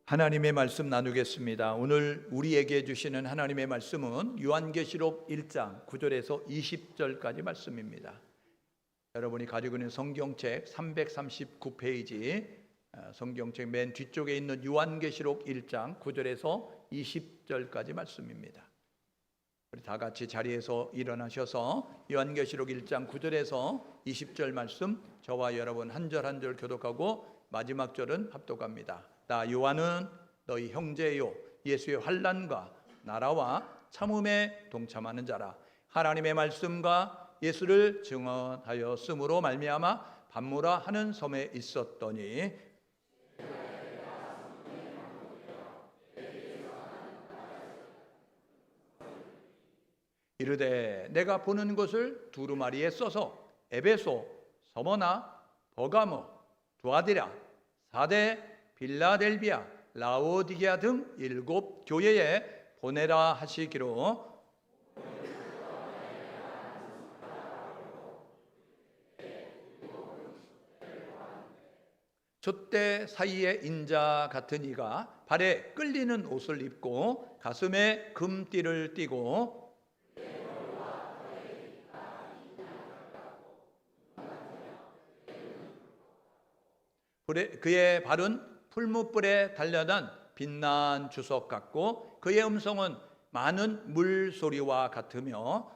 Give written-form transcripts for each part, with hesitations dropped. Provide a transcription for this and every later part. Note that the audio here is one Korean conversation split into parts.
하나님의 말씀 나누겠습니다. 오늘 우리에게 주시는 하나님의 말씀은 요한계시록 1장 9절에서 20절까지 말씀입니다. 여러분이 가지고 있는 성경책 339페이지 성경책 맨 뒤쪽에 있는 요한계시록 1장 9절에서 20절까지 말씀입니다. 우리 다 같이 자리에서 일어나셔서 요한계시록 1장 9절에서 20절 말씀 저와 여러분 한 절 한 절 교독하고 마지막 절은 합독합니다. 나 요한은 너희 형제요 예수의 환난과 나라와 참음에 동참하는 자라. 하나님의 말씀과 예수를 증언하였으므로 말미암아 밤무라 하는 섬에 있었더니 이르되 내가 보는 것을 두루마리에 써서 에베소, 서머나, 버가모, 두아디라, 사대, 빌라델비아, 라오디게아 등 7 교회에 보내라 하시기로 촛대 사이에 인자 같은 이가 발에 끌리는 옷을 입고 가슴에 금띠를 띠고 그의 발은 풀무불에 단련한 빛난 주석 같고 그의 음성은 많은 물소리와 같으며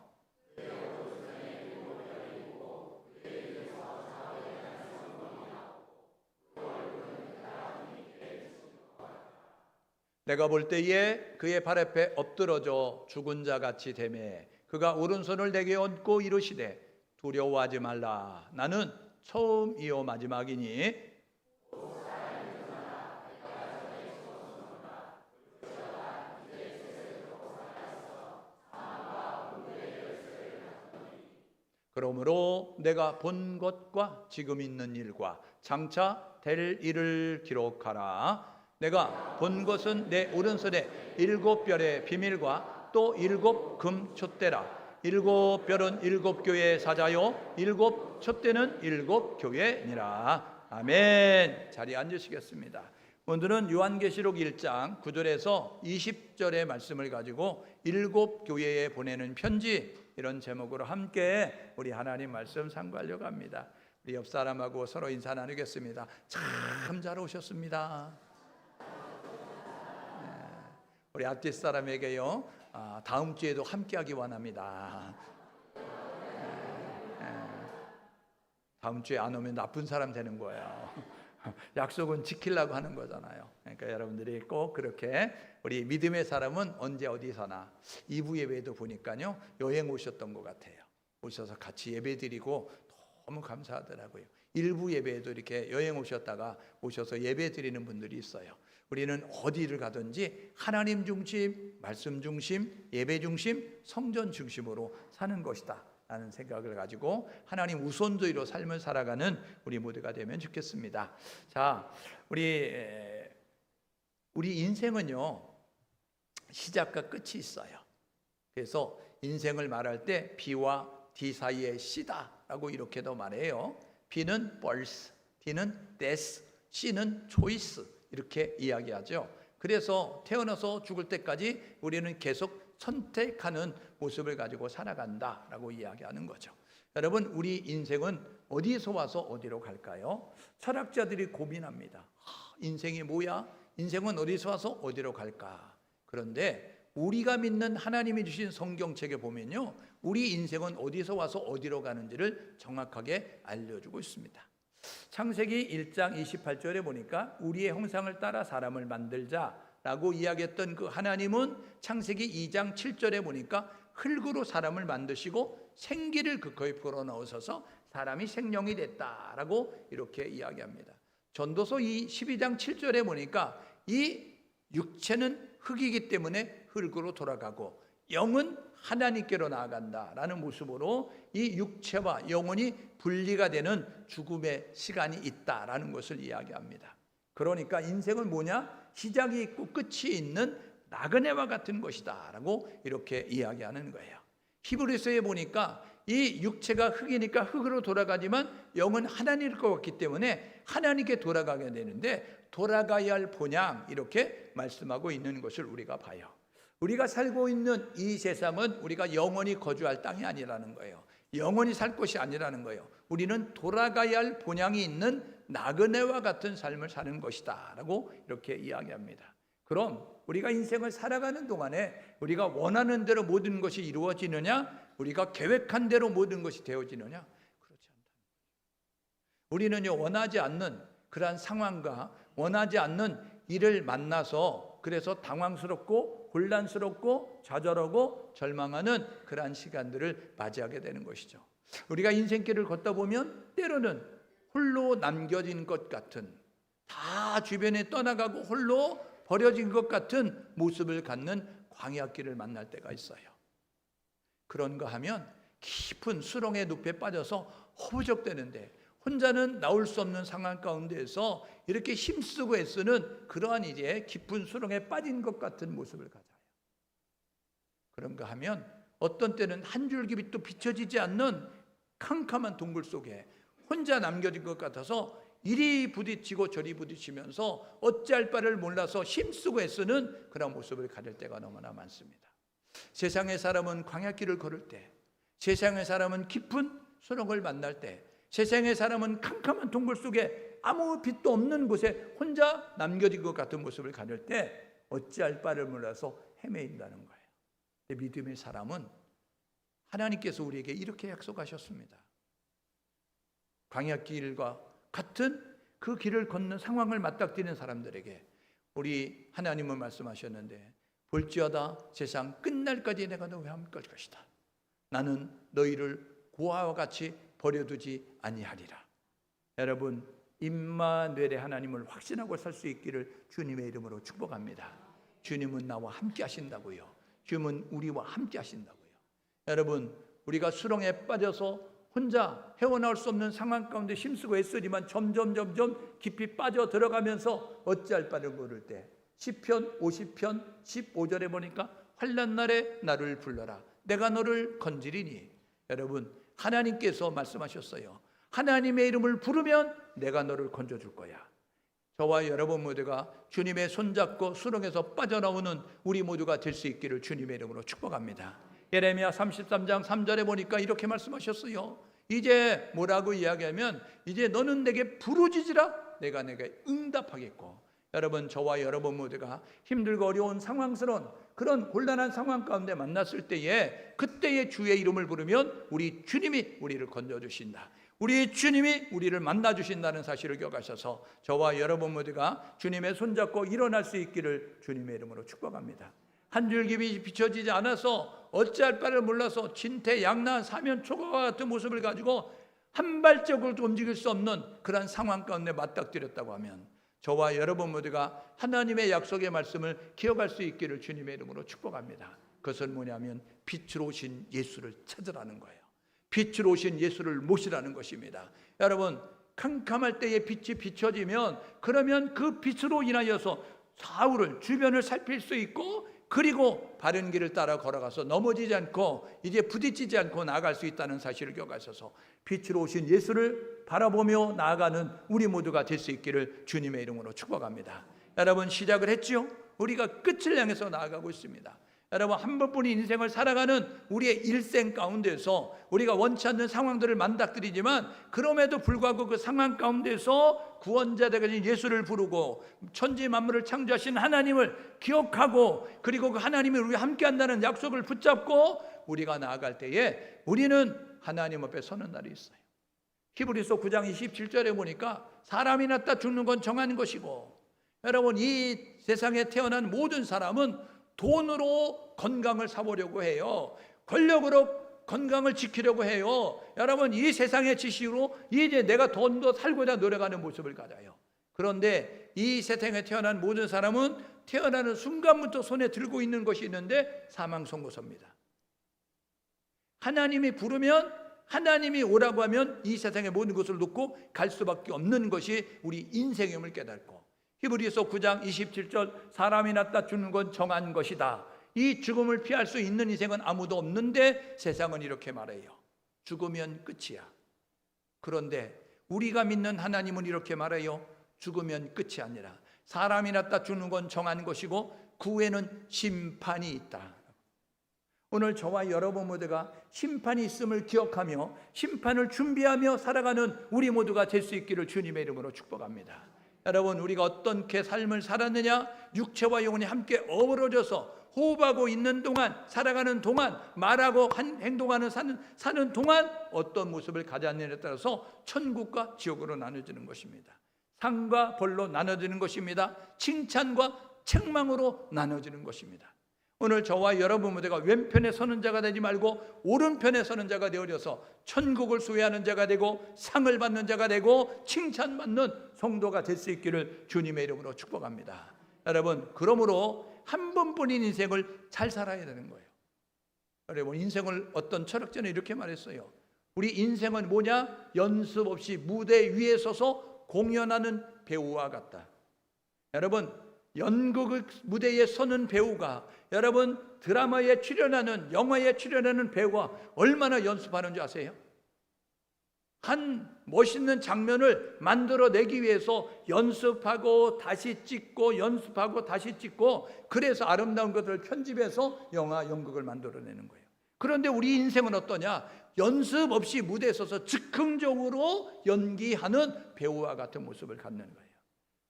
내가 볼 때에 그의 발 앞에 엎드러져 죽은 자 같이 되매 그가 오른손을 내게 얹고 이르시되 두려워하지 말라. 나는 처음이요 마지막이니 그러므로 내가 본 것과 지금 있는 일과 장차 될 일을 기록하라. 내가 본 것은 내 오른손에 7 별의 비밀과 또 7 금 촛대라. 7 별은 7 교회의 사자요 7 촛대는 7 교회니라. 아멘. 자리에 앉으시겠습니다. 오늘은 요한계시록 1장 9절에서 20절의 말씀을 가지고 7 교회에 보내는 편지 이런 제목으로 함께 우리 하나님 말씀 상고하려고 합니다. 우리 옆 사람하고 서로 인사 나누겠습니다. 참 잘 오셨습니다. 우리 앞뒤 사람에게요 다음 주에도 함께하기 원합니다. 다음 주에 안 오면 나쁜 사람 되는 거예요. 약속은 지키려고 하는 거잖아요. 그러니까 여러분들이 꼭 그렇게 우리 믿음의 사람은 언제 어디서나 2부 예배도 보니까요 여행 오셨던 것 같아요. 오셔서 같이 예배 드리고 너무 감사하더라고요. 1부 예배에도 이렇게 여행 오셨다가 오셔서 예배 드리는 분들이 있어요. 우리는 어디를 가든지 하나님 중심, 말씀 중심, 예배 중심, 성전 중심으로 사는 것이다 라는 생각을 가지고 하나님 우선주의로 삶을 살아가는 우리 모두가 되면 좋겠습니다. 자, 우리 인생은요 시작과 끝이 있어요. 그래서 인생을 말할 때 B와 D 사이의 C다라고 이렇게도 말해요. B는 birth, D는 death, C는 choice 이렇게 이야기하죠. 그래서 태어나서 죽을 때까지 우리는 계속 선택하는 모습을 가지고 살아간다라고 이야기하는 거죠. 여러분, 우리 인생은 어디서 와서 어디로 갈까요? 철학자들이 고민합니다. 인생이 뭐야? 인생은 어디서 와서 어디로 갈까? 그런데 우리가 믿는 하나님이 주신 성경책에 보면요 우리 인생은 어디서 와서 어디로 가는지를 정확하게 알려주고 있습니다. 창세기 1장 28절에 보니까 우리의 형상을 따라 사람을 만들자라고 이야기했던 그 하나님은 창세기 2장 7절에 보니까 흙으로 사람을 만드시고 생기를 그 코에 불어넣으셔서 사람이 생명이 됐다라고 이렇게 이야기합니다. 전도서 12장 7절에 보니까 이 육체는 흙이기 때문에 흙으로 돌아가고 영은 하나님께로 나아간다라는 모습으로 이 육체와 영혼이 분리가 되는 죽음의 시간이 있다라는 것을 이야기합니다. 그러니까 인생은 뭐냐? 시작이 있고 끝이 있는 나그네와 같은 것이다 라고 이렇게 이야기하는 거예요. 히브리서에 보니까 이 육체가 흙이니까 흙으로 돌아가지만 영은 하나님일 것 같기 때문에 하나님께 돌아가게 되는데 돌아가야 할 본향, 이렇게 말씀하고 있는 것을 우리가 봐요. 우리가 살고 있는 이 세상은 우리가 영원히 거주할 땅이 아니라는 거예요. 영원히 살 곳이 아니라는 거예요. 우리는 돌아가야 할 본향이 있는 나그네와 같은 삶을 사는 것이다 라고 이렇게 이야기합니다. 그럼 우리가 인생을 살아가는 동안에 우리가 원하는 대로 모든 것이 이루어지느냐, 우리가 계획한 대로 모든 것이 되어지느냐? 그렇지 않다. 우리는요, 원하지 않는 그러한 상황과 원하지 않는 일을 만나서 그래서 당황스럽고 곤란스럽고 좌절하고 절망하는 그러한 시간들을 맞이하게 되는 것이죠. 우리가 인생길을 걷다 보면 때로는 홀로 남겨진 것 같은, 다 주변에 떠나가고 홀로 버려진 것 같은 모습을 갖는 광야길을 만날 때가 있어요. 그런가 하면 깊은 수렁의 늪에 빠져서 허우적대는데 혼자는 나올 수 없는 상황 가운데에서 이렇게 힘쓰고 애쓰는 그러한 이제 깊은 수렁에 빠진 것 같은 모습을 가져요. 그런가 하면 어떤 때는 한 줄기 빛도 비춰지지 않는 캄캄한 동굴 속에 혼자 남겨진 것 같아서 이리 부딪히고 저리 부딪히면서 어찌할 바를 몰라서 힘쓰고 애쓰는 그런 모습을 가질 때가 너무나 많습니다. 세상의 사람은 광야길을 걸을 때, 세상의 사람은 깊은 수렁을 만날 때, 세상의 사람은 캄캄한 동굴 속에 아무 빛도 없는 곳에 혼자 남겨진 것 같은 모습을 가질 때 어찌할 바를 몰라서 헤매인다는 거예요. 믿음의 사람은 하나님께서 우리에게 이렇게 약속하셨습니다. 광야길과 같은 그 길을 걷는 상황을 맞닥뜨리는 사람들에게 우리 하나님은 말씀하셨는데, 볼지어다 세상 끝날까지 내가 너와 함께 할 것이다. 나는 너희를 고아와 같이 버려두지 아니하리라. 여러분, 임마누엘의 하나님을 확신하고 살 수 있기를 주님의 이름으로 축복합니다. 주님은 나와 함께 하신다고요. 주님은 우리와 함께 하신다고요. 여러분, 우리가 수렁에 빠져서 혼자 헤어나올 수 없는 상황 가운데 힘쓰고 애쓰지만 점점 깊이 빠져 들어가면서 어찌할 바를 모를 때, 시편 50편 15절에 보니까 환난 날에 나를 불러라 내가 너를 건지리니. 여러분, 하나님께서 말씀하셨어요. 하나님의 이름을 부르면 내가 너를 건져줄 거야. 저와 여러분 모두가 주님의 손잡고 수렁에서 빠져나오는 우리 모두가 될 수 있기를 주님의 이름으로 축복합니다. 예레미야 33장 3절에 보니까 이렇게 말씀하셨어요. 이제 뭐라고 이야기하면, 이제 너는 내게 부르짖으라 내가 내게 응답하겠고. 여러분, 저와 여러분 모두가 힘들고 어려운 상황스러운 그런 곤란한 상황 가운데 만났을 때에, 그때의 주의 이름을 부르면 우리 주님이 우리를 건져주신다. 우리 주님이 우리를 만나주신다는 사실을 기억하셔서 저와 여러분 모두가 주님의 손잡고 일어날 수 있기를 주님의 이름으로 축복합니다. 한 줄기 빛이 비춰지지 않아서 어찌할 바를 몰라서 진퇴양난 사면초가와 같은 모습을 가지고 한 발짝으로도 움직일 수 없는 그런 상황 가운데 맞닥뜨렸다고 하면, 저와 여러분 모두가 하나님의 약속의 말씀을 기억할 수 있기를 주님의 이름으로 축복합니다. 그것은 뭐냐면 빛으로 오신 예수를 찾으라는 거예요. 빛으로 오신 예수를 모시라는 것입니다. 여러분, 캄캄할 때에 빛이 비춰지면, 그러면 그 빛으로 인하여서 사울을 주변을 살필 수 있고, 그리고 바른 길을 따라 걸어가서 넘어지지 않고 이제 부딪히지 않고 나아갈 수 있다는 사실을 기억하셔서 빛으로 오신 예수를 바라보며 나아가는 우리 모두가 될 수 있기를 주님의 이름으로 축복합니다. 여러분, 시작을 했지요? 우리가 끝을 향해서 나아가고 있습니다. 여러분, 한 번뿐인 인생을 살아가는 우리의 일생 가운데서 우리가 원치 않는 상황들을 만닥뜨리지만, 그럼에도 불구하고 그 상황 가운데서 구원자 되신 예수를 부르고 천지 만물을 창조하신 하나님을 기억하고, 그리고 그 하나님이 우리와 함께 한다는 약속을 붙잡고 우리가 나아갈 때에 우리는 하나님 앞에 서는 날이 있어요. 히브리서 9장 27절에 보니까 사람이 낳다 죽는 건 정한 것이고, 여러분, 이 세상에 태어난 모든 사람은 돈으로 건강을 사보려고 해요. 권력으로 건강을 지키려고 해요. 여러분, 이 세상의 지식으로 이제 내가 돈도 살고자 노력하는 모습을 가져요. 그런데 이 세상에 태어난 모든 사람은 태어나는 순간부터 손에 들고 있는 것이 있는데 사망 선고서입니다. 하나님이 부르면, 하나님이 오라고 하면 이 세상의 모든 것을 놓고 갈 수밖에 없는 것이 우리 인생임을 깨닫고, 히브리서 9장 27절 사람이 낳다 죽는 건 정한 것이다. 이 죽음을 피할 수 있는 인생은 아무도 없는데 세상은 이렇게 말해요. 죽으면 끝이야. 그런데 우리가 믿는 하나님은 이렇게 말해요. 죽으면 끝이 아니라 사람이 낳다 죽는 건 정한 것이고 그 후에는 심판이 있다. 오늘 저와 여러분 모두가 심판이 있음을 기억하며 심판을 준비하며 살아가는 우리 모두가 될 수 있기를 주님의 이름으로 축복합니다. 여러분, 우리가 어떻게 삶을 살았느냐? 육체와 영혼이 함께 어우러져서 호흡하고 있는 동안, 살아가는 동안, 말하고 행동하는 사는 동안 어떤 모습을 가졌느냐에 따라서 천국과 지옥으로 나눠지는 것입니다. 상과 벌로 나눠지는 것입니다. 칭찬과 책망으로 나눠지는 것입니다. 오늘 저와 여러분 모두가 왼편에 서는 자가 되지 말고 오른편에 서는 자가 되어져서 천국을 소유하는 자가 되고 상을 받는 자가 되고 칭찬받는 성도가 될 수 있기를 주님의 이름으로 축복합니다. 여러분, 그러므로 한 번뿐인 인생을 잘 살아야 되는 거예요. 여러분, 인생을 어떤 철학자는 이렇게 말했어요. 우리 인생은 뭐냐? 연습 없이 무대 위에 서서 공연하는 배우와 같다. 여러분, 연극 무대에 서는 배우가, 여러분 드라마에 출연하는, 영화에 출연하는 배우가 얼마나 연습하는 줄 아세요? 한 멋있는 장면을 만들어내기 위해서 연습하고 다시 찍고 연습하고 다시 찍고, 그래서 아름다운 것들을 편집해서 영화, 연극을 만들어내는 거예요. 그런데 우리 인생은 어떠냐? 연습 없이 무대에 서서 즉흥적으로 연기하는 배우와 같은 모습을 갖는 거예요.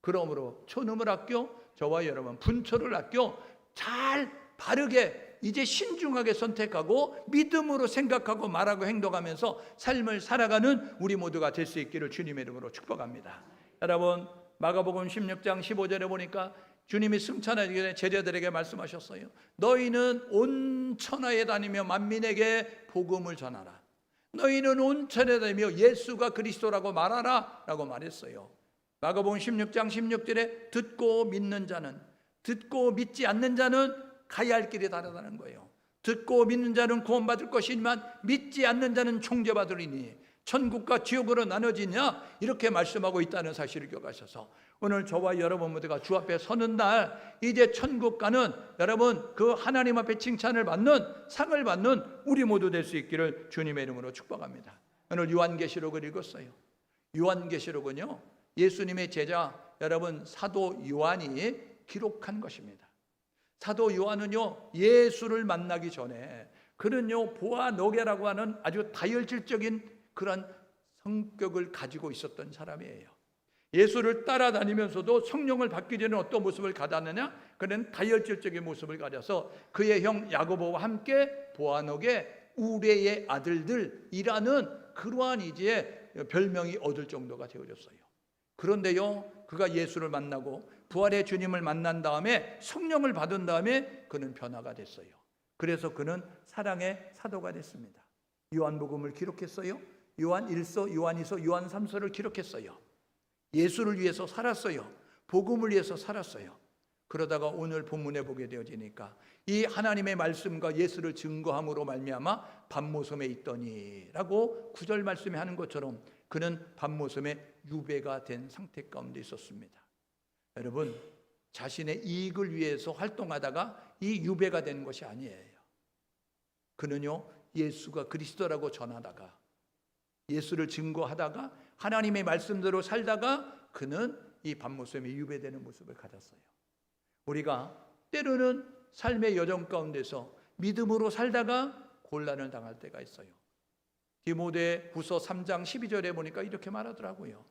그러므로 초능을 아껴, 저와 여러분 분초를 아껴 잘 바르게 이제 신중하게 선택하고 믿음으로 생각하고 말하고 행동하면서 삶을 살아가는 우리 모두가 될 수 있기를 주님의 이름으로 축복합니다. 여러분, 마가복음 16장 15절에 보니까 주님이 승천하기 전에 제자들에게 말씀하셨어요. 너희는 온 천하에 다니며 만민에게 복음을 전하라. 너희는 온 천하에 다니며 예수가 그리스도라고 말하라 라고 말했어요. 마가복음 16장 16절에 듣고 믿는 자는, 듣고 믿지 않는 자는 가야 할 길이 다르다는 거예요. 듣고 믿는 자는 구원받을 것이지만 믿지 않는 자는 총죄받으리니 천국과 지옥으로 나눠지냐, 이렇게 말씀하고 있다는 사실을 기억하셔서 오늘 저와 여러분 모두가 주 앞에 서는 날, 이제 천국 가는, 여러분 그 하나님 앞에 칭찬을 받는, 상을 받는 우리 모두 될 수 있기를 주님의 이름으로 축복합니다. 오늘 요한계시록을 읽었어요. 요한계시록은요, 예수님의 제자 여러분 사도 요한이 기록한 것입니다. 사도 요한은요, 예수를 만나기 전에 그는요 보아노게라고 하는 아주 다혈질적인 그런 성격을 가지고 있었던 사람이에요. 예수를 따라다니면서도 성령을 받기 전에 어떤 모습을 가졌느냐? 그는 다혈질적인 모습을 가져서 그의 형 야고보와 함께 보아노게 우레의 아들들이라는 그러한 이제 별명이 얻을 정도가 되어졌어요. 그런데요, 그가 예수를 만나고 부활의 주님을 만난 다음에 성령을 받은 다음에 그는 변화가 됐어요. 그래서 그는 사랑의 사도가 됐습니다. 요한복음을 기록했어요. 요한 1서, 요한 2서, 요한 3서를 기록했어요. 예수를 위해서 살았어요. 복음을 위해서 살았어요. 그러다가 오늘 본문에 보게 되어지니까 이 하나님의 말씀과 예수를 증거함으로 말미암아 밤모섬에 있더니라고 9절 말씀에 하는 것처럼 그는 밤모섬에 유배가 된 상태 가운데 있었습니다. 여러분, 자신의 이익을 위해서 활동하다가 이 유배가 된 것이 아니에요. 그는요, 예수가 그리스도라고 전하다가, 예수를 증거하다가, 하나님의 말씀대로 살다가 그는 이 밤모섬에 유배되는 모습을 가졌어요. 우리가 때로는 삶의 여정 가운데서 믿음으로 살다가 곤란을 당할 때가 있어요. 디모데후서 3장 12절에 보니까 이렇게 말하더라고요.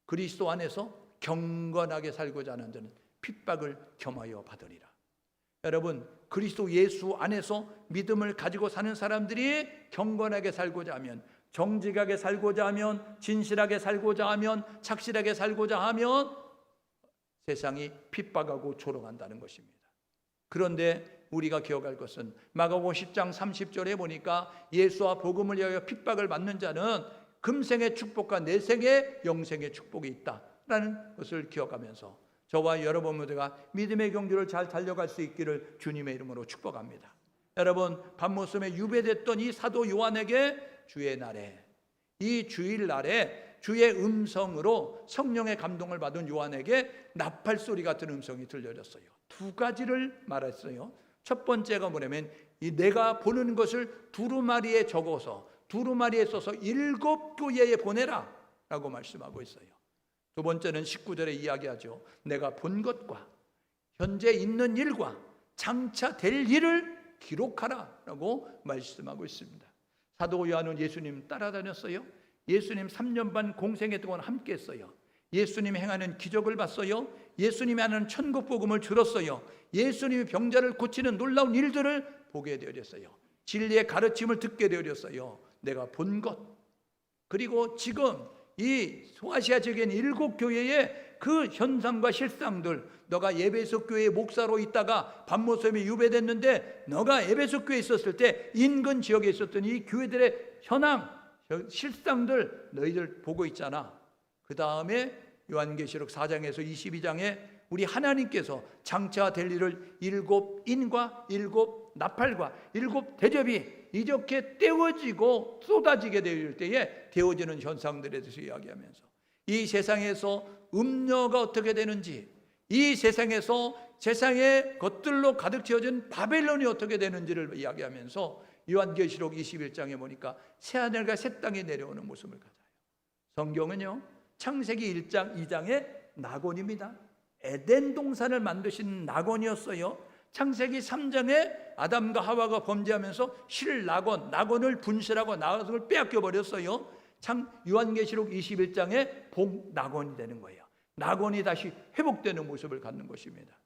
그리스도 안에서 경건하게 살고자 하는 자는 핍박을 겸하여 받으리라. 여러분, 그리스도 예수 안에서 믿음을 가지고 사는 사람들이 경건하게 살고자 하면, 정직하게 살고자 하면, 진실하게 살고자 하면, 착실하게 살고자 하면 세상이 핍박하고 조롱한다는 것입니다. 그런데 우리가 기억할 것은 마가복음 10장 30절에 보니까 예수와 복음을 위하여 핍박을 받는 자는 금생의 축복과 내생의 영생의 축복이 있다라는 것을 기억하면서 저와 여러분 모두가 믿음의 경주를 잘 달려갈 수 있기를 주님의 이름으로 축복합니다. 여러분, 밤모섬에 유배됐던 이 사도 요한에게 주의 날에, 이 주일날에 주의 음성으로 성령의 감동을 받은 요한에게 나팔소리 같은 음성이 들려졌어요. 두 가지를 말했어요. 첫 번째가 뭐냐면, 이 내가 보는 것을 두루마리에 적어서 두루마리에 써서 7 교회에 보내라 라고 말씀하고 있어요. 두 번째는 19절에 이야기하죠. 내가 본 것과 현재 있는 일과 장차 될 일을 기록하라 라고 말씀하고 있습니다. 사도 요한은 예수님 따라다녔어요. 예수님 3년 반 공생애 동안 함께 했어요. 예수님이 행하는 기적을 봤어요. 예수님이 하는 천국 복음을 들었어요. 예수님이 병자를 고치는 놀라운 일들을 보게 되어졌어요. 진리의 가르침을 듣게 되어졌어요. 내가 본 것. 그리고 지금 이 소아시아 지역에 있는 7교회의 그 현상과 실상들, 너가 에베소 교회 목사로 있다가 반모섬에 유배됐는데 너가 에베소 교회에 있었을 때 인근 지역에 있었던 이 교회들의 현황, 실상들 너희들 보고 있잖아. 그 다음에 요한계시록 4장에서 22장에 우리 하나님께서 장차 될 일을 7인과 7나팔과 7대접이 이렇게 떼어지고 쏟아지게 될 때에 되어지는 현상들에 대해서 이야기하면서 이 세상에서 음녀가 어떻게 되는지, 이 세상에서 세상의 것들로 가득 채워진 바벨론이 어떻게 되는지를 이야기하면서 요한계시록 21장에 보니까 새하늘과 새 땅이 내려오는 모습을 가져요. 성경은요, 창세기 1장 2장의 낙원입니다. 에덴 동산을 만드신 낙원이었어요. 창세기 3장에 아담과 하와가 범죄하면서 낙원을 분실하고 낙원을 빼앗겨 버렸어요. 요한계시록 21장에 복낙원이 되는 거예요. 낙원이 다시 회복되는 모습을 갖는 것입니다.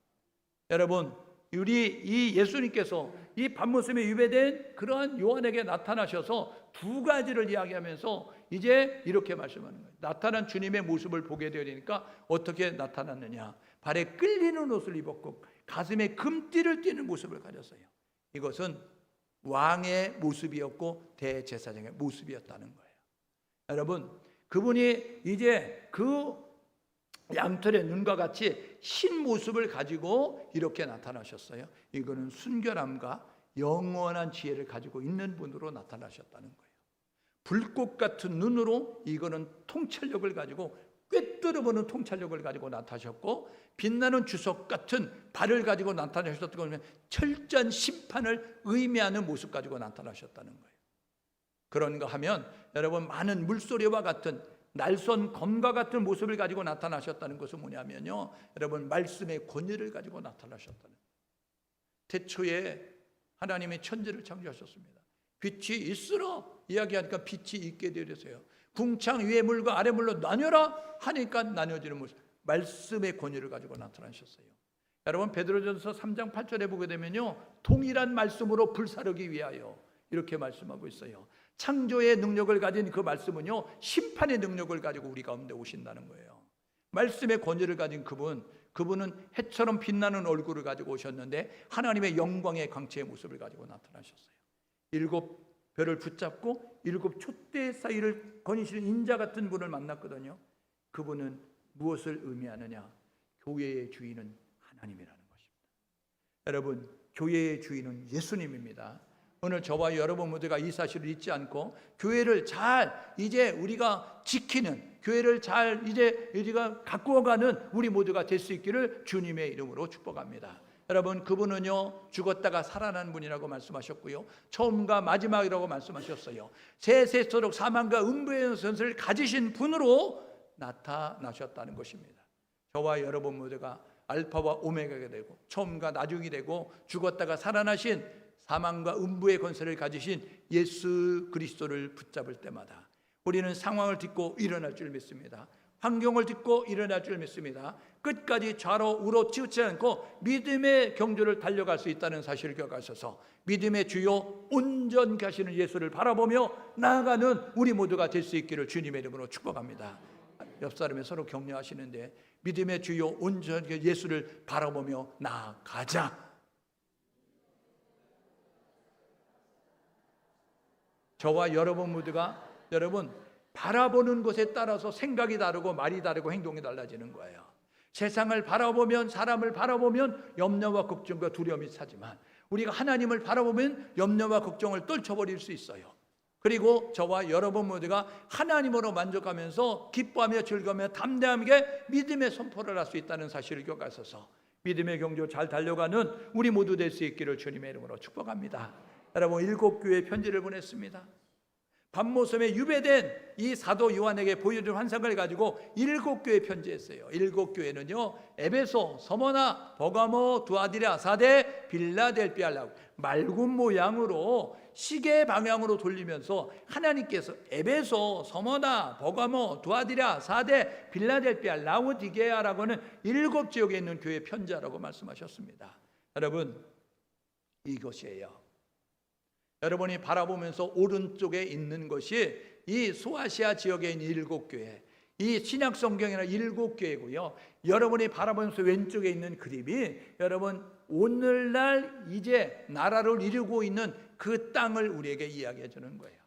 여러분, 우리 이 예수님께서 이 밤모섬에 유배된 그러한 요한에게 나타나셔서 두 가지를 이야기하면서 이제 이렇게 말씀하는 거예요. 나타난 주님의 모습을 보게 되니까 어떻게 나타났느냐? 발에 끌리는 옷을 입었고 가슴에 금띠를 띠는 모습을 가졌어요. 이것은 왕의 모습이었고 대제사장의 모습이었다는 거예요. 여러분, 그분이 이제 그 양털의 눈과 같이 흰 모습을 가지고 이렇게 나타나셨어요. 이거는 순결함과 영원한 지혜를 가지고 있는 분으로 나타나셨다는 거예요. 불꽃 같은 눈으로 이거는 통찰력을 가지고 꿰뚫어보는 통찰력을 가지고 나타나셨고, 빛나는 주석 같은 발을 가지고 나타나셨던 것은 철저한 심판을 의미하는 모습 가지고 나타나셨다는 거예요. 그런가 하면 여러분, 많은 물소리와 같은 날선 검과 같은 모습을 가지고 나타나셨다는 것은 뭐냐면요, 여러분, 말씀의 권위를 가지고 나타나셨다는 거예요. 태초에 하나님의 천지를 창조하셨습니다. 빛이 있으라 이야기하니까 빛이 있게 되었어요. 궁창 위의 물과 아래 물로 나뉘어라 하니까 나뉘어지는 모습, 말씀의 권위를 가지고 나타나셨어요. 여러분, 베드로전서 3장 8절에 보게 되면요, 동일한 말씀으로 불사르기 위하여 이렇게 말씀하고 있어요. 창조의 능력을 가진 그 말씀은요, 심판의 능력을 가지고 우리 가운데 오신다는 거예요. 말씀의 권위를 가진 그분은 해처럼 빛나는 얼굴을 가지고 오셨는데 하나님의 영광의 광채의 모습을 가지고 나타나셨어요. 7별을 붙잡고 7 촛대 사이를 거니시는 인자 같은 분을 만났거든요. 그분은 무엇을 의미하느냐? 교회의 주인은 하나님이라는 것입니다. 여러분, 교회의 주인은 예수님입니다. 오늘 저와 여러분 모두가 이 사실을 잊지 않고 교회를 잘 이제 우리가 지키는, 교회를 잘 이제 우리가 가꾸어가는 우리 모두가 될 수 있기를 주님의 이름으로 축복합니다. 여러분, 그분은요, 죽었다가 살아난 분이라고 말씀하셨고요, 처음과 마지막이라고 말씀하셨어요. 세세토록 사망과 음부의 선을 가지신 분으로 나타나셨다는 것입니다. 저와 여러분 모두가 알파와 오메가가 되고 처음과 나중이 되고 죽었다가 살아나신 사망과 음부의 권세를 가지신 예수 그리스도를 붙잡을 때마다 우리는 상황을 딛고 일어날 줄 믿습니다. 환경을 딛고 일어날 줄 믿습니다. 끝까지 좌로 우로 치우치지 않고 믿음의 경주를 달려갈 수 있다는 사실을 기억하셔서 믿음의 주요 온전히 하시는 예수를 바라보며 나아가는 우리 모두가 될 수 있기를 주님의 이름으로 축복합니다. 옆 사람이 서로 격려하시는데, 믿음의 주요 온전히 예수를 바라보며 나아가자. 저와 여러분 모두가 여러분 바라보는 것에 따라서 생각이 다르고 말이 다르고 행동이 달라지는 거예요. 세상을 바라보면, 사람을 바라보면 염려와 걱정과 두려움이 차지만 우리가 하나님을 바라보면 염려와 걱정을 떨쳐버릴 수 있어요. 그리고 저와 여러분 모두가 하나님으로 만족하면서 기뻐하며 즐거우며 담대하게 믿음의 선포를 할 수 있다는 사실을 기억하셔서 믿음의 경주 잘 달려가는 우리 모두 될 수 있기를 주님의 이름으로 축복합니다. 여러분, 7교회에 편지를 보냈습니다. 밤모섬에 유배된 이 사도 요한에게 보여준 환상을 가지고 7교회 편지했어요. 7교회는요, 에베소, 서머나, 버가모, 두아디라, 사데, 빌라델비아라고 맑은 모양으로 시계 방향으로 돌리면서 하나님께서 에베소, 서머나, 버가모, 두아디라, 사데, 빌라델비아, 라우디게아라고 하는 7지역에 있는 교회 편지하라고 말씀하셨습니다. 여러분, 이것이에요. 여러분이 바라보면서 오른쪽에 있는 것이 이 소아시아 지역에 있는 7교회, 이 신약 성경에는 7교회고요. 여러분이 바라보면서 왼쪽에 있는 그림이 여러분 오늘날 이제 나라를 이루고 있는 그 땅을 우리에게 이야기해 주는 거예요.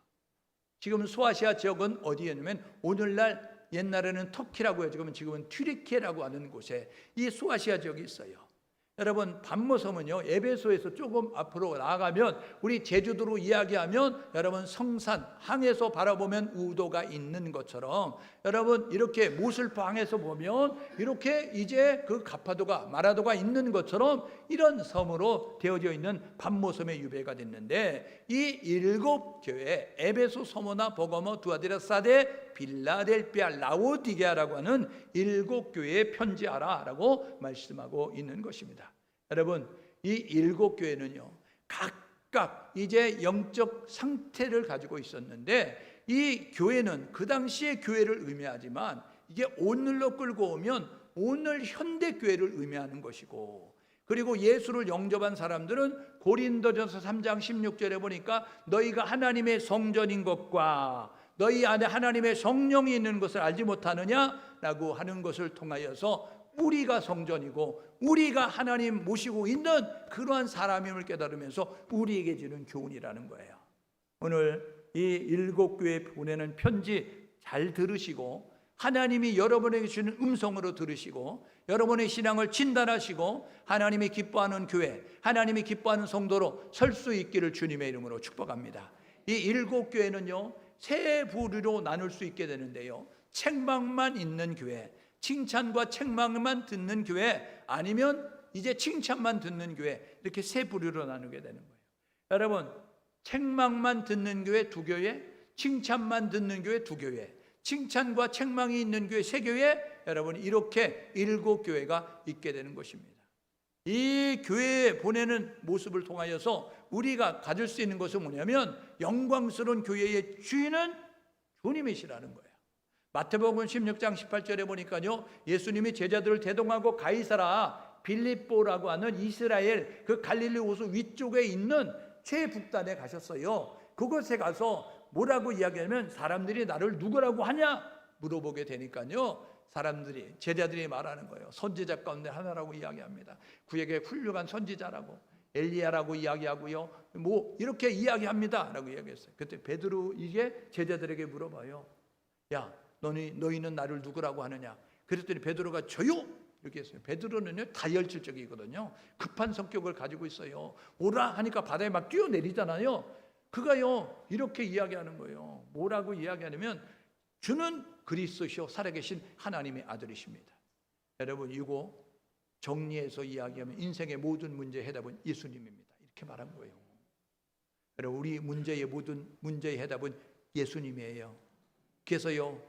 지금 소아시아 지역은 어디였냐면 오늘날 옛날에는 터키라고 해요. 지금은 튀르키예라고 하는 곳에 이 소아시아 지역이 있어요. 여러분, 밤모섬은요, 에베소에서 조금 앞으로 나아가면 우리 제주도로 이야기하면 여러분 성산 항에서 바라보면 우도가 있는 것처럼 여러분 이렇게 모슬포 항에서 보면 이렇게 이제 그 가파도가 마라도가 있는 것처럼 이런 섬으로 되어져 있는 밤모섬의 유배가 됐는데 이 7교회 에베소, 서머나, 버가모, 두아디라, 사데, 빌라델비아, 라오디게아라고 하는 7교회에 편지하라라고 말씀하고 있는 것입니다. 여러분, 이 7교회는요 각각 이제 영적 상태를 가지고 있었는데 이 교회는 그 당시의 교회를 의미하지만 이게 오늘로 끌고 오면 오늘 현대 교회를 의미하는 것이고, 그리고 예수를 영접한 사람들은 고린도전서 3장 16절에 보니까 너희가 하나님의 성전인 것과 너희 안에 하나님의 성령이 있는 것을 알지 못하느냐라고 하는 것을 통하여서 우리가 성전이고 우리가 하나님 모시고 있는 그러한 사람임을 깨달으면서 우리에게 주는 교훈이라는 거예요. 오늘 이 7교회에 보내는 편지 잘 들으시고 하나님이 여러분에게 주는 음성으로 들으시고 여러분의 신앙을 진단하시고 하나님이 기뻐하는 교회, 하나님이 기뻐하는 성도로 설 수 있기를 주님의 이름으로 축복합니다. 이 7교회는요 세 부류로 나눌 수 있게 되는데요, 책망만 있는 교회, 칭찬과 책망만 듣는 교회, 아니면 이제 칭찬만 듣는 교회, 이렇게 세 부류로 나누게 되는 거예요. 여러분, 책망만 듣는 교회 2교회, 칭찬만 듣는 교회 2교회, 칭찬과 책망이 있는 교회 3교회, 여러분 이렇게 7교회가 있게 되는 것입니다. 이 교회에 보내는 모습을 통하여서 우리가 가질 수 있는 것은 뭐냐면 영광스러운 교회의 주인은 주님이시라는 거예요. 마태복음 16장 18절에 보니까요, 예수님이 제자들을 대동하고 가이사라 빌립보라고 하는 이스라엘 그 갈릴리 호수 위쪽에 있는 최북단에 가셨어요. 그곳에 가서 뭐라고 이야기하면 사람들이 나를 누구라고 하냐 물어보게 되니까요, 사람들이 제자들이 말하는 거예요. 선지자 가운데 하나라고 이야기합니다. 그에게 훌륭한 선지자라고 엘리야라고 이야기하고요, 뭐 이렇게 이야기합니다 라고 이야기했어요. 그때 베드로 이게 제자들에게 물어봐요. 야, 너희는 나를 누구라고 하느냐? 그랬더니 베드로가 저요 이렇게 했어요. 베드로는요 다혈질적이거든요. 급한 성격을 가지고 있어요. 오라 하니까 바다에 막 뛰어내리잖아요. 그가요 이렇게 이야기하는 거예요. 뭐라고 이야기하냐면 주는 그리스도시요 살아계신 하나님의 아들이십니다. 여러분, 이거 정리해서 이야기하면 인생의 모든 문제의 해답은 예수님입니다. 이렇게 말한 거예요. 여러분, 우리 문제의 모든 문제의 해답은 예수님이에요. 그래서요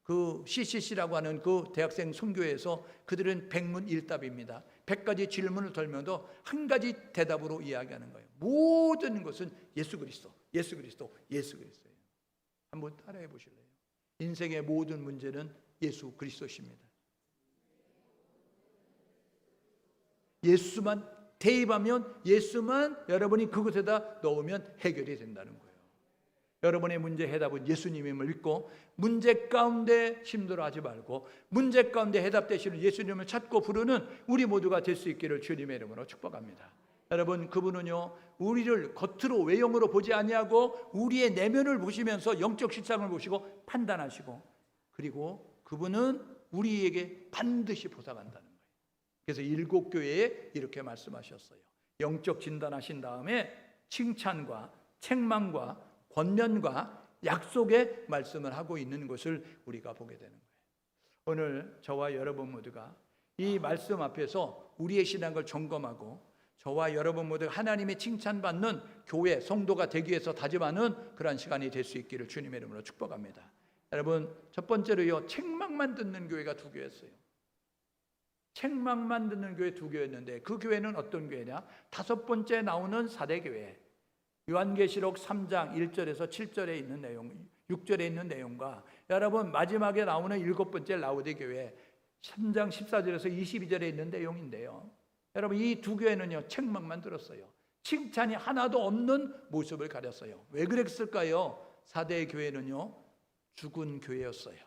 그 CCC라고 하는 그 대학생 선교회에서 그들은 100문 1답입니다. 100가지 질문을 덜면도 한 가지 대답으로 이야기하는 거예요. 모든 것은 예수 그리스도, 예수 그리스도, 예수 그리스도예요. 한번 따라해 보실래요? 인생의 모든 문제는 예수 그리스도십니다. 예수만 대입하면, 예수만 여러분이 그곳에다 넣으면 해결이 된다는 거예요. 여러분의 문제 해답은 예수님임을 믿고 문제 가운데 힘들어하지 말고 문제 가운데 해답되시는 예수님을 찾고 부르는 우리 모두가 될 수 있기를 주님의 이름으로 축복합니다. 여러분, 그분은요 우리를 겉으로 외형으로 보지 아니하고 우리의 내면을 보시면서 영적 실상을 보시고 판단하시고, 그리고 그분은 우리에게 반드시 보상한다는 거예요. 그래서 7교회에 이렇게 말씀하셨어요. 영적 진단하신 다음에 칭찬과 책망과 권면과 약속의 말씀을 하고 있는 것을 우리가 보게 되는 거예요. 오늘 저와 여러분 모두가 이 말씀 앞에서 우리의 신앙을 점검하고 저와 여러분 모두 하나님의 칭찬받는 교회, 성도가 되기 위해서 다짐하는 그러한 시간이 될 수 있기를 주님의 이름으로 축복합니다. 여러분, 첫 번째로요, 책망만 듣는 교회가 두 교회였어요. 책망만 듣는 교회 두 교회였는데, 그 교회는 어떤 교회냐? 다섯 번째 나오는 사대교회, 요한계시록 3장 1절에서 7절에 있는 내용, 6절에 있는 내용과 여러분 마지막에 나오는 일곱 번째 라우디 교회 3장 14절에서 22절에 있는 내용인데요, 여러분 이 두 교회는요, 책망만 들었어요. 칭찬이 하나도 없는 모습을 가렸어요. 왜 그랬을까요? 사대 교회는요, 죽은 교회였어요.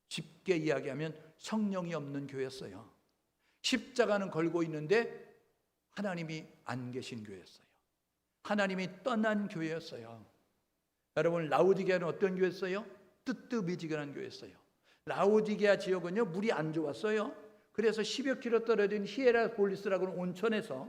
쉽게 이야기하면 성령이 없는 교회였어요. 십자가는 걸고 있는데 하나님이 안 계신 교회였어요. 하나님이 떠난 교회였어요. 여러분, 라우디게아는 어떤 교회였어요? 뜨뜻미지근한 교회였어요. 라우디게아 지역은요, 물이 안 좋았어요. 그래서 10여 킬로 떨어진 히에라폴리스라고 하는 온천에서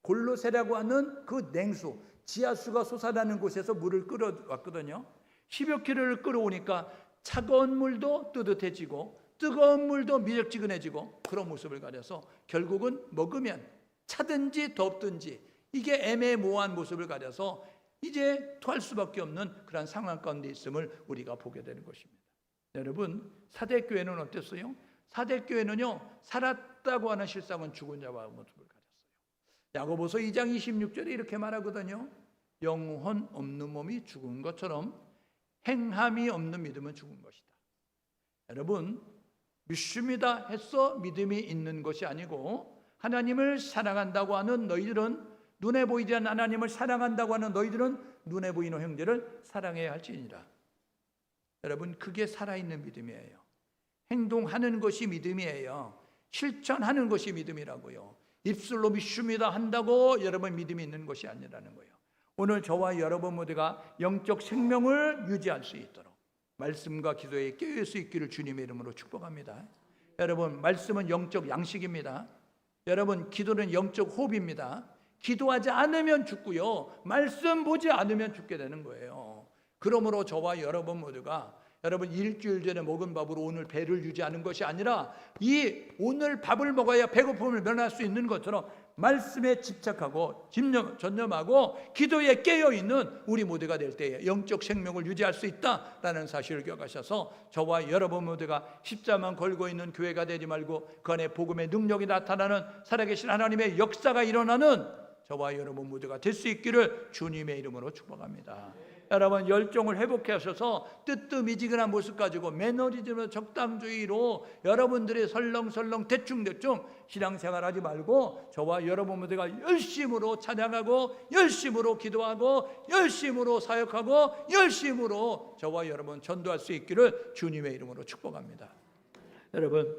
골로세라고 하는 그 냉수, 지하수가 솟아나는 곳에서 물을 끌어왔거든요. 10여 킬로를 끌어오니까 차가운 물도 뜨뜻해지고 뜨거운 물도 미적지근해지고 그런 모습을 가려서 결국은 먹으면 차든지 덥든지 이게 애매모호한 모습을 가려서 이제 토할 수밖에 없는 그런 상황 가운데 있음을 우리가 보게 되는 것입니다. 여러분, 사대교회는 어땠어요? 사대교회는요, 살았다고 하는 실상은 죽은 자와 모습을 가졌어요. 야고보서 2장 26절에 이렇게 말하거든요. 영혼 없는 몸이 죽은 것처럼 행함이 없는 믿음은 죽은 것이다. 여러분, 믿습니다 해서 믿음이 있는 것이 아니고, 하나님을 사랑한다고 하는 너희들은, 눈에 보이지 않는 하나님을 사랑한다고 하는 너희들은 눈에 보이는 형제를 사랑해야 할지니라. 여러분, 그게 살아있는 믿음이에요. 행동하는 것이 믿음이에요. 실천하는 것이 믿음이라고요. 입술로 믿습니다 한다고 여러분 믿음이 있는 것이 아니라는 거예요. 오늘 저와 여러분 모두가 영적 생명을 유지할 수 있도록 말씀과 기도에 깨어있을 수 있기를 주님의 이름으로 축복합니다. 여러분, 말씀은 영적 양식입니다. 여러분, 기도는 영적 호흡입니다. 기도하지 않으면 죽고요, 말씀 보지 않으면 죽게 되는 거예요. 그러므로 저와 여러분 모두가 여러분 일주일 전에 먹은 밥으로 오늘 배를 유지하는 것이 아니라 이 오늘 밥을 먹어야 배고픔을 면할 수 있는 것처럼 말씀에 집착하고 전념하고 기도에 깨어있는 우리 모두가 될 때에 영적 생명을 유지할 수 있다라는 사실을 기억하셔서 저와 여러분 모두가 십자만 걸고 있는 교회가 되지 말고 그 안에 복음의 능력이 나타나는 살아계신 하나님의 역사가 일어나는 저와 여러분 모두가 될 수 있기를 주님의 이름으로 축복합니다. 여러분, 열정을 회복해 하셔서 뜨뜻미지근한 모습 가지고 매너리즘으로 적당주의로 여러분들이 설렁설렁 대충대충 신앙생활 하지 말고 저와 여러분 모두가 열심으로 찬양하고 열심으로 기도하고 열심으로 사역하고 열심으로 저와 여러분 전도할 수 있기를 주님의 이름으로 축복합니다. 여러분,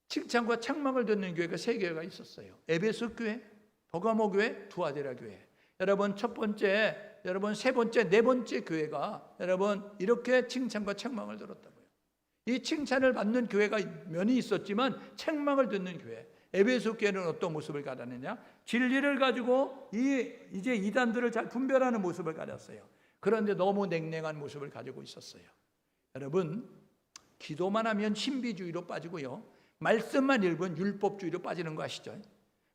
칭찬과 책망을 듣는 교회가 세 교회가 있었어요. 에베소 교회, 버가모 교회, 두아디라 교회. 여러분, 첫 번째, 여러분 세 번째, 네 번째 교회가 여러분 이렇게 칭찬과 책망을 들었다고요. 이 칭찬을 받는 교회가 면이 있었지만 책망을 듣는 교회, 에베소 교회는 어떤 모습을 가졌느냐? 진리를 가지고 이제 이단들을 잘 분별하는 모습을 가졌어요. 그런데 너무 냉랭한 모습을 가지고 있었어요. 여러분, 기도만 하면 신비주의로 빠지고요, 말씀만 읽으면 율법주의로 빠지는 거 아시죠?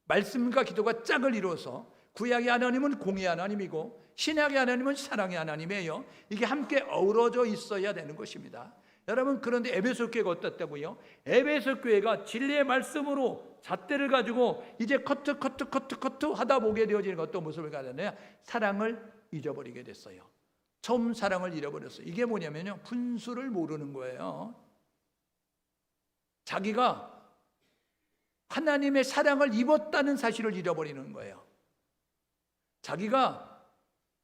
말씀과 기도가 짝을 이루어서 구약의 하나님은 공의 하나님이고 신약의 하나님은 사랑의 하나님이에요. 이게 함께 어우러져 있어야 되는 것입니다. 여러분, 그런데 에베소 교회가 어떻다고요? 에베소 교회가 진리의 말씀으로 잣대를 가지고 이제 커트 하다 보게 되어지는 어떤 모습을 가졌나요? 사랑을 잊어버리게 됐어요. 처음 사랑을 잃어버렸어요. 이게 뭐냐면요, 분수를 모르는 거예요. 자기가 하나님의 사랑을 입었다는 사실을 잃어버리는 거예요. 자기가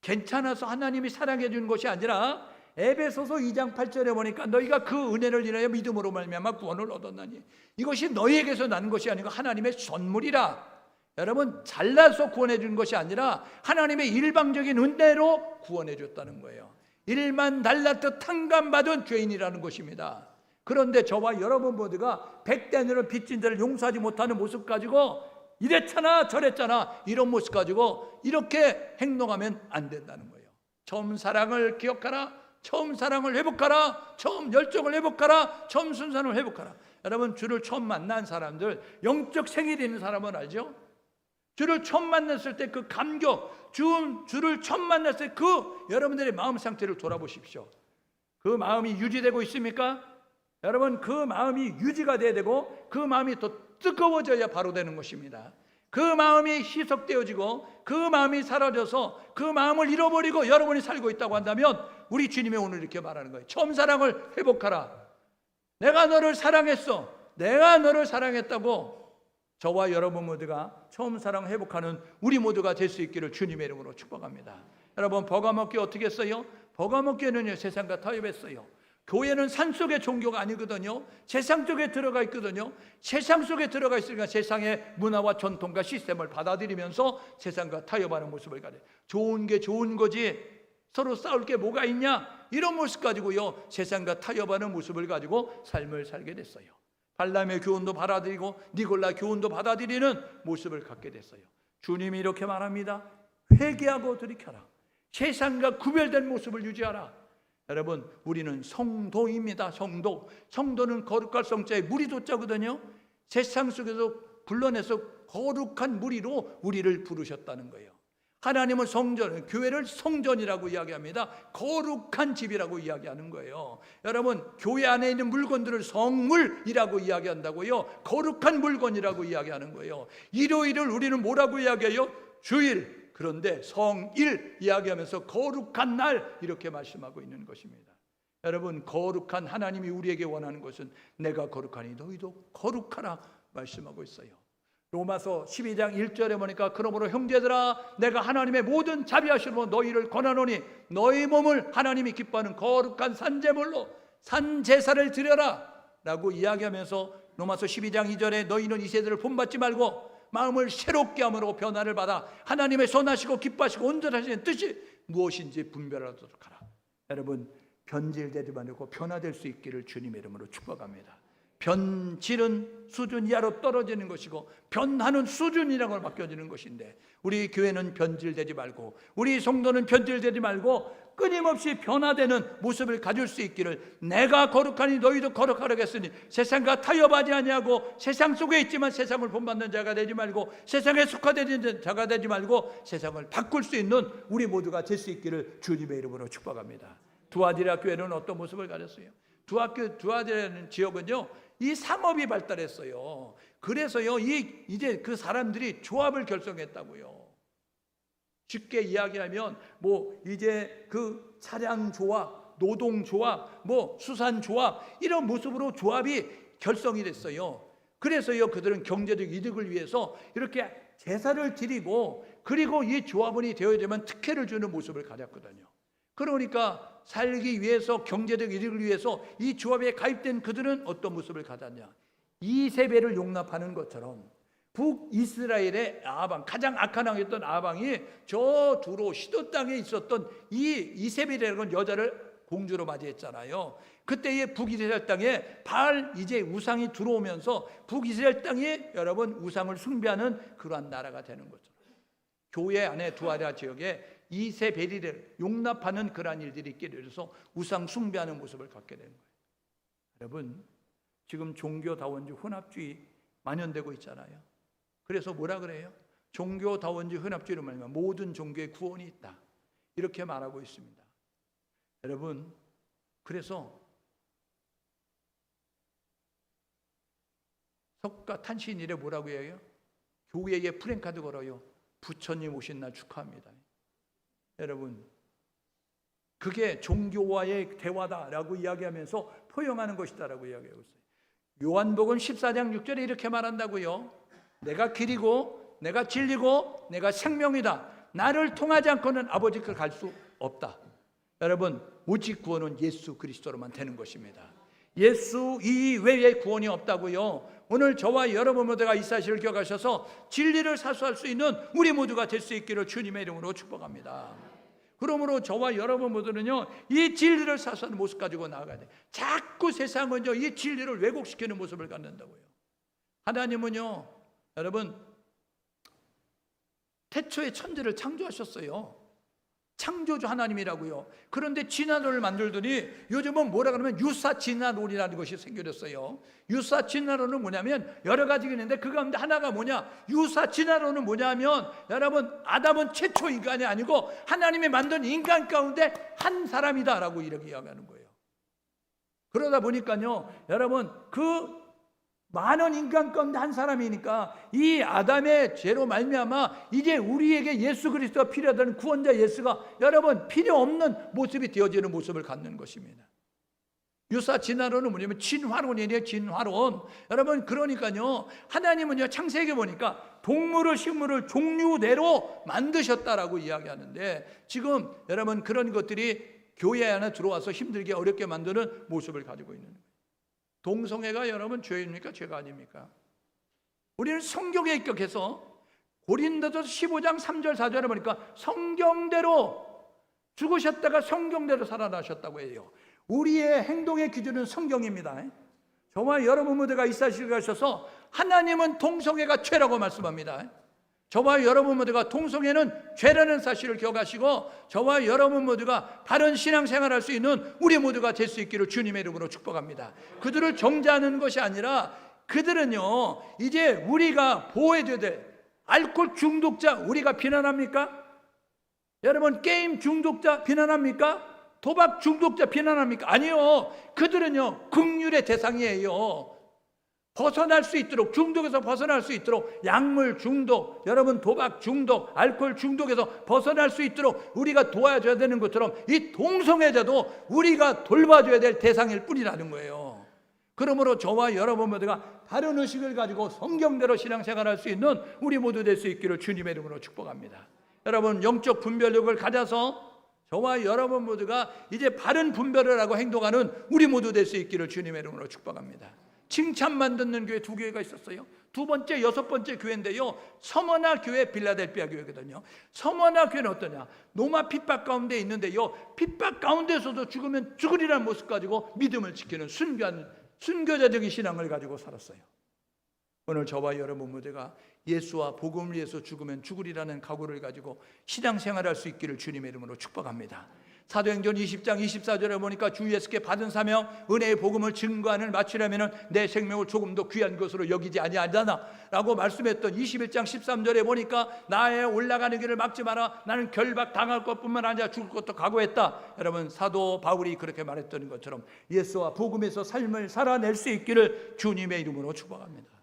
괜찮아서 하나님이 사랑해 주는 것이 아니라 에베소서 2장 8절에 보니까 너희가 그 은혜를 인하여 믿음으로 말미암아 구원을 얻었나니 이것이 너희에게서 난 것이 아니고 하나님의 선물이라. 여러분, 잘나서 구원해 준 것이 아니라 하나님의 일방적인 은혜로 구원해 줬다는 거예요. 일만 달라트 탕감받은 죄인이라는 것입니다. 그런데 저와 여러분 모두가 백대년을 빚진 자를 용서하지 못하는 모습 가지고 이랬잖아 저랬잖아 이런 모습 가지고 이렇게 행동하면 안 된다는 거예요. 처음 사랑을 기억하라, 처음 사랑을 회복하라, 처음 열정을 회복하라, 처음 순산을 회복하라. 여러분, 주를 처음 만난 사람들, 영적 생일이 있는 사람은 알죠? 주를 처음 만났을 때 그 감격, 주를 처음 만났을 때 그 여러분들의 마음 상태를 돌아보십시오. 그 마음이 유지되고 있습니까? 여러분, 그 마음이 유지가 돼야 되고 그 마음이 더 뜨거워져야 바로 되는 것입니다. 그 마음이 희석되어지고 그 마음이 사라져서 그 마음을 잃어버리고 여러분이 살고 있다고 한다면 우리 주님이 오늘 이렇게 말하는 거예요. 처음 사랑을 회복하라. 내가 너를 사랑했어. 내가 너를 사랑했다고 저와 여러분 모두가 처음 사랑 회복하는 우리 모두가 될 수 있기를 주님의 이름으로 축복합니다. 여러분, 버가모교회 어떻게 했어요? 버가모교회는요, 세상과 타협했어요. 교회는 산속의 종교가 아니거든요. 세상 속에 들어가 있거든요. 세상 속에 들어가 있으니까 세상의 문화와 전통과 시스템을 받아들이면서 세상과 타협하는 모습을 가져요. 좋은 게 좋은 거지 서로 싸울 게 뭐가 있냐, 이런 모습 가지고요 세상과 타협하는 모습을 가지고 삶을 살게 됐어요. 발람의 교훈도 받아들이고 니골라 교훈도 받아들이는 모습을 갖게 됐어요. 주님이 이렇게 말합니다. 회개하고 돌이켜라. 세상과 구별된 모습을 유지하라. 여러분, 우리는 성도입니다. 성도는 거룩할 성자에 무리 도자거든요. 세상 속에서 불러내서 거룩한 무리로 우리를 부르셨다는 거예요. 하나님은 성전, 교회를 성전이라고 이야기합니다. 거룩한 집이라고 이야기하는 거예요. 여러분, 교회 안에 있는 물건들을 성물이라고 이야기한다고요. 거룩한 물건이라고 이야기하는 거예요. 일요일을 우리는 뭐라고 이야기해요? 주일. 그런데 성일 이야기하면서 거룩한 날 이렇게 말씀하고 있는 것입니다. 여러분, 거룩한 하나님이 우리에게 원하는 것은 내가 거룩하니 너희도 거룩하라 말씀하고 있어요. 로마서 12장 1절에 보니까 그러므로 형제들아 내가 하나님의 모든 자비하심으로 너희를 권하노니 너희 몸을 하나님이 기뻐하는 거룩한 산제물로 산제사를 드려라 라고 이야기하면서 로마서 12장 2절에 너희는 이 세대를 본받지 말고 마음을 새롭게 함으로 변화를 받아 하나님의 선하시고 기뻐하시고 온전하신 뜻이 무엇인지 분별하도록 하라. 여러분, 변질되지 말고 변화될 수 있기를 주님의 이름으로 축복합니다. 변질은 수준 이하로 떨어지는 것이고 변하는 수준이라고 바뀌어지는 것인데 우리 교회는 변질되지 말고 우리 성도는 변질되지 말고 끊임없이 변화되는 모습을 가질 수 있기를 내가 거룩하니 너희도 거룩하라고 했으니 세상과 타협하지 아니하고 세상 속에 있지만 세상을 본받는 자가 되지 말고 세상에 속하되는 자가 되지 말고 세상을 바꿀 수 있는 우리 모두가 될 수 있기를 주님의 이름으로 축복합니다. 두아디라 교회는 어떤 모습을 가졌어요? 두아디라는 지역은요 이 상업이 발달했어요. 그래서요 이제 그 사람들이 조합을 결성했다고요. 쉽게 이야기하면 뭐 이제 그 차량 조합, 노동 조합, 뭐 수산 조합 이런 모습으로 조합이 결성이 됐어요. 그래서요 그들은 경제적 이득을 위해서 이렇게 제사를 드리고 그리고 이 조합원이 되어야지만 특혜를 주는 모습을 가졌거든요. 그러니까 살기 위해서 경제적 이득을 위해서 이 조합에 가입된 그들은 어떤 모습을 가졌냐? 이세벨을 용납하는 것처럼 북이스라엘의 아방, 가장 악한 왕이었던 아방이 저 두로 시도 땅에 있었던 이 이세벨이라는 여자를 공주로 맞이했잖아요. 그때의 북이스라엘 땅에 바알 이제 우상이 들어오면서 북이스라엘 땅에 여러분 우상을 숭배하는 그러한 나라가 되는 거죠. 교회 안에 두아디라 지역에 이세벨이를 용납하는 그러한 일들이 있게 되어서 우상 숭배하는 모습을 갖게 되는 거예요. 여러분, 지금 종교다원주의 혼합주의 만연되고 있잖아요. 그래서 뭐라 그래요? 종교다원주의 혼합주의로 말하면 모든 종교에 구원이 있다 이렇게 말하고 있습니다. 여러분, 그래서 석가 탄신일에 뭐라고 해요? 교회에 프랭카드 걸어요. 부처님 오신 날 축하합니다. 여러분, 그게 종교와의 대화다라고 이야기하면서 포용하는 것이다라고 이야기하고 있어요. 요한복음 14장 6절에 이렇게 말한다고요. 내가 길이고 내가 진리고 내가 생명이다. 나를 통하지 않고는 아버지께 갈 수 없다. 여러분, 오직 구원은 예수 그리스도로만 되는 것입니다. 예수 이외에 구원이 없다고요. 오늘 저와 여러분 모두가 이 사실을 기억하셔서 진리를 사수할 수 있는 우리 모두가 될 수 있기를 주님의 이름으로 축복합니다. 그러므로 저와 여러분 모두는요 이 진리를 사수하는 모습 가지고 나아가야 돼요. 자꾸 세상은요 이 진리를 왜곡시키는 모습을 갖는다고요. 하나님은요 여러분 태초에 천지를 창조하셨어요. 창조주 하나님이라고요. 그런데 진화론을 만들더니 요즘은 뭐라 그러면 유사 진화론이라는 것이 생겨졌어요. 유사 진화론은 뭐냐면 여러 가지가 있는데 그 가운데 하나가 뭐냐, 유사 진화론은 뭐냐면 여러분, 아담은 최초 인간이 아니고 하나님이 만든 인간 가운데 한 사람이다라고 이렇게 이야기하는 거예요. 그러다 보니까요, 여러분, 그 많은 인간 가운데 한 사람이니까 이 아담의 죄로 말미암아 이제 우리에게 예수 그리스도가 필요하다는 구원자 예수가 여러분 필요 없는 모습이 되어지는 모습을 갖는 것입니다. 유사 진화론은 뭐냐면 진화론이에요. 진화론. 여러분, 그러니까요, 하나님은요, 창세기 보니까 동물을 식물을 종류대로 만드셨다라고 이야기하는데 지금 여러분 그런 것들이 교회 안에 들어와서 힘들게 어렵게 만드는 모습을 가지고 있는 거예요. 동성애가 여러분 죄입니까? 죄가 아닙니까? 우리는 성경에 입각해서 고린도서 15장 3절 4절에 보니까 성경대로 죽으셨다가 성경대로 살아나셨다고 해요. 우리의 행동의 기준은 성경입니다. 저와 여러분 모두가 이 사실을 가셔서 하나님은 동성애가 죄라고 말씀합니다. 저와 여러분 모두가 동성애는 죄라는 사실을 기억하시고 저와 여러분 모두가 바른 신앙생활할 수 있는 우리 모두가 될 수 있기를 주님의 이름으로 축복합니다. 그들을 정죄하는 것이 아니라 그들은요, 이제 우리가 보호해줘야 될 알코올 중독자 우리가 비난합니까? 여러분, 게임 중독자 비난합니까? 도박 중독자 비난합니까? 아니요. 그들은요, 긍휼의 대상이에요. 벗어날 수 있도록, 중독에서 벗어날 수 있도록, 약물 중독, 여러분 도박 중독, 알코올 중독에서 벗어날 수 있도록 우리가 도와줘야 되는 것처럼 이 동성애자도 우리가 돌봐줘야 될 대상일 뿐이라는 거예요. 그러므로 저와 여러분 모두가 바른 의식을 가지고 성경대로 신앙생활할 수 있는 우리 모두 될 수 있기를 주님의 이름으로 축복합니다. 여러분, 영적 분별력을 가져서 저와 여러분 모두가 이제 바른 분별을 하고 행동하는 우리 모두 될 수 있기를 주님의 이름으로 축복합니다. 칭찬만 듣는 교회 두 교회가 있었어요. 두 번째, 여섯 번째 교회인데요, 서머나 교회, 빌라델피아 교회거든요. 서머나 교회는 어떠냐, 노마 핍박 가운데 있는데요, 핍박 가운데서도 죽으면 죽으리라는 모습 가지고 믿음을 지키는 순교자적인 신앙을 가지고 살았어요. 오늘 저와 여러분 모두가 예수와 복음을 위해서 죽으면 죽으리라는 각오를 가지고 신앙생활할 수 있기를 주님의 이름으로 축복합니다. 사도행전 20장 24절에 보니까 주 예수께 받은 사명 은혜의 복음을 증거하는 마치려면 내 생명을 조금 더 귀한 것으로 여기지 아니하잖아 라고 말씀했던 21장 13절에 보니까 나의 올라가는 길을 막지 마라, 나는 결박 당할 것뿐만 아니라 죽을 것도 각오했다. 여러분, 사도 바울이 그렇게 말했던 것처럼 예수와 복음에서 삶을 살아낼 수 있기를 주님의 이름으로 축복합니다.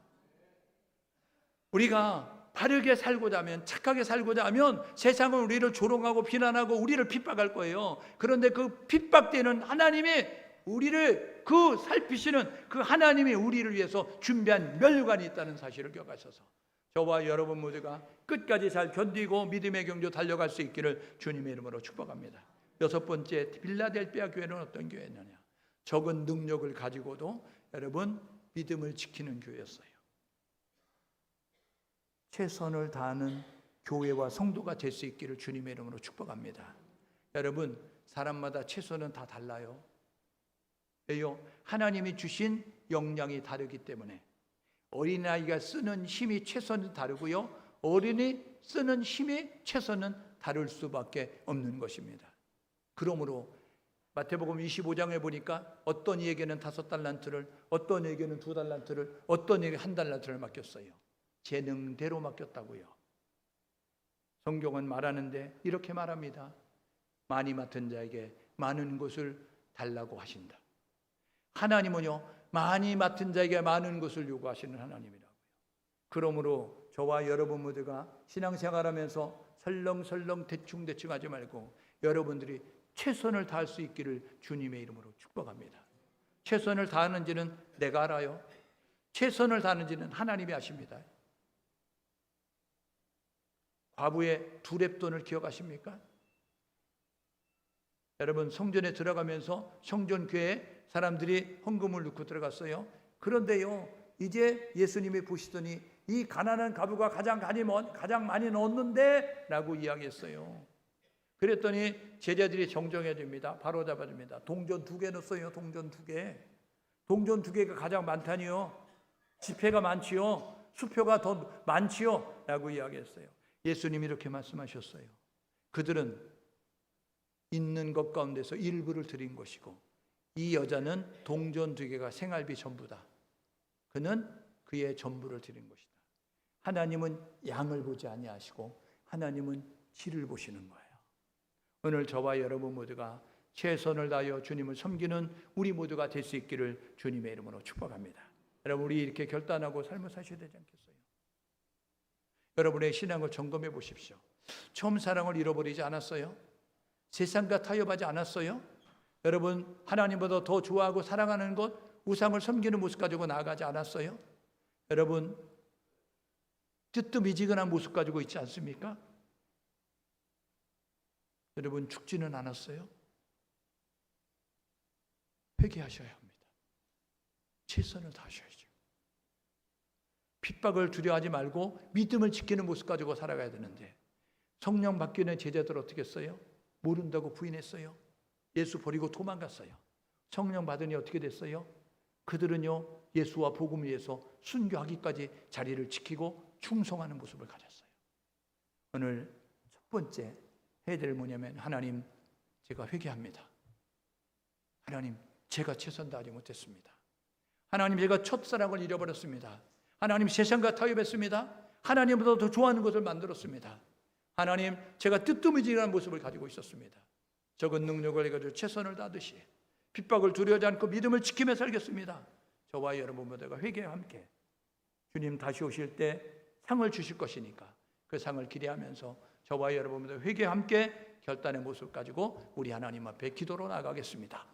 우리가 바르게 살고자 하면, 착하게 살고자 하면 세상은 우리를 조롱하고 비난하고 우리를 핍박할 거예요. 그런데 그 핍박되는 하나님이 우리를 살피시는 그 하나님이 우리를 위해서 준비한 면류관이 있다는 사실을 기억하셔서 저와 여러분 모두가 끝까지 잘 견디고 믿음의 경주 달려갈 수 있기를 주님의 이름으로 축복합니다. 여섯 번째, 빌라델피아 교회는 어떤 교회냐냐, 적은 능력을 가지고도 여러분 믿음을 지키는 교회였어요. 최선을 다하는 교회와 성도가 될 수 있기를 주님의 이름으로 축복합니다. 여러분, 사람마다 최선은 다 달라요. 왜요? 하나님이 주신 역량이 다르기 때문에. 어린아이가 쓰는 힘이 최선은 다르고요, 어른이 쓰는 힘이 최선은 다를 수밖에 없는 것입니다. 그러므로 마태복음 25장에 보니까 어떤 이에게는 5달란트를, 어떤 이에게는 2달란트를, 어떤 이에게 1달란트를 맡겼어요. 재능대로 맡겼다고요. 성경은 말하는데 이렇게 말합니다. 많이 맡은 자에게 많은 것을 달라고 하신다. 하나님은요, 많이 맡은 자에게 많은 것을 요구하시는 하나님이라고요. 그러므로 저와 여러분 모두가 신앙생활하면서 설렁설렁 대충대충 하지 말고 여러분들이 최선을 다할 수 있기를 주님의 이름으로 축복합니다. 최선을 다하는지는 내가 알아요. 최선을 다하는지는 하나님이 아십니다. 과부의 2렙돈을 기억하십니까? 여러분, 성전에 들어가면서 성전교회에 사람들이 헌금을 넣고 들어갔어요. 그런데요, 이제 예수님이 보시더니 이 가난한 과부가 가장 많이 넣었는데 라고 이야기했어요. 그랬더니 제자들이 정정해 줍니다. 바로 잡아줍니다. 동전 2개 넣었어요. 동전 2개. 동전 2개가 가장 많다니요. 지폐가 많지요. 수표가 더 많지요. 라고 이야기했어요. 예수님이 이렇게 말씀하셨어요. 그들은 있는 것 가운데서 일부를 드린 것이고, 이 여자는 동전 2개가 생활비 전부다. 그는 그의 전부를 드린 것이다. 하나님은 양을 보지 아니하시고 하나님은 질을 보시는 거예요. 오늘 저와 여러분 모두가 최선을 다하여 주님을 섬기는 우리 모두가 될 수 있기를 주님의 이름으로 축복합니다. 여러분, 우리 이렇게 결단하고 삶을 사셔야 되지 않겠어요? 여러분의 신앙을 점검해 보십시오. 처음 사랑을 잃어버리지 않았어요? 세상과 타협하지 않았어요? 여러분, 하나님보다 더 좋아하고 사랑하는 것, 우상을 섬기는 모습 가지고 나아가지 않았어요? 여러분, 뜨뜻미지근한 모습 가지고 있지 않습니까? 여러분, 죽지는 않았어요? 회개하셔야 합니다. 최선을 다하셔야죠. 핍박을 두려워하지 말고 믿음을 지키는 모습 가지고 살아가야 되는데, 성령 받기는 제자들 어떻게 했어요? 모른다고 부인했어요. 예수 버리고 도망갔어요. 성령 받으니 어떻게 됐어요? 그들은요, 예수와 복음을 위해서 순교하기까지 자리를 지키고 충성하는 모습을 가졌어요. 오늘 첫 번째 해야 될 뭐냐면, 하나님, 제가 회개합니다. 하나님, 제가 최선 다하지 못했습니다. 하나님, 제가 첫사랑을 잃어버렸습니다. 하나님, 세상과 타협했습니다. 하나님보다 더 좋아하는 것을 만들었습니다. 하나님, 제가 뜨뜻미지근한 모습을 가지고 있었습니다. 적은 능력을 가지고 최선을 다하듯이 핍박을 두려워하지 않고 믿음을 지키며 살겠습니다. 저와 여러분 모두가 회개와 함께 주님 다시 오실 때 상을 주실 것이니까 그 상을 기대하면서 저와 여러분 모두 회개와 함께 결단의 모습 가지고 우리 하나님 앞에 기도로 나가겠습니다.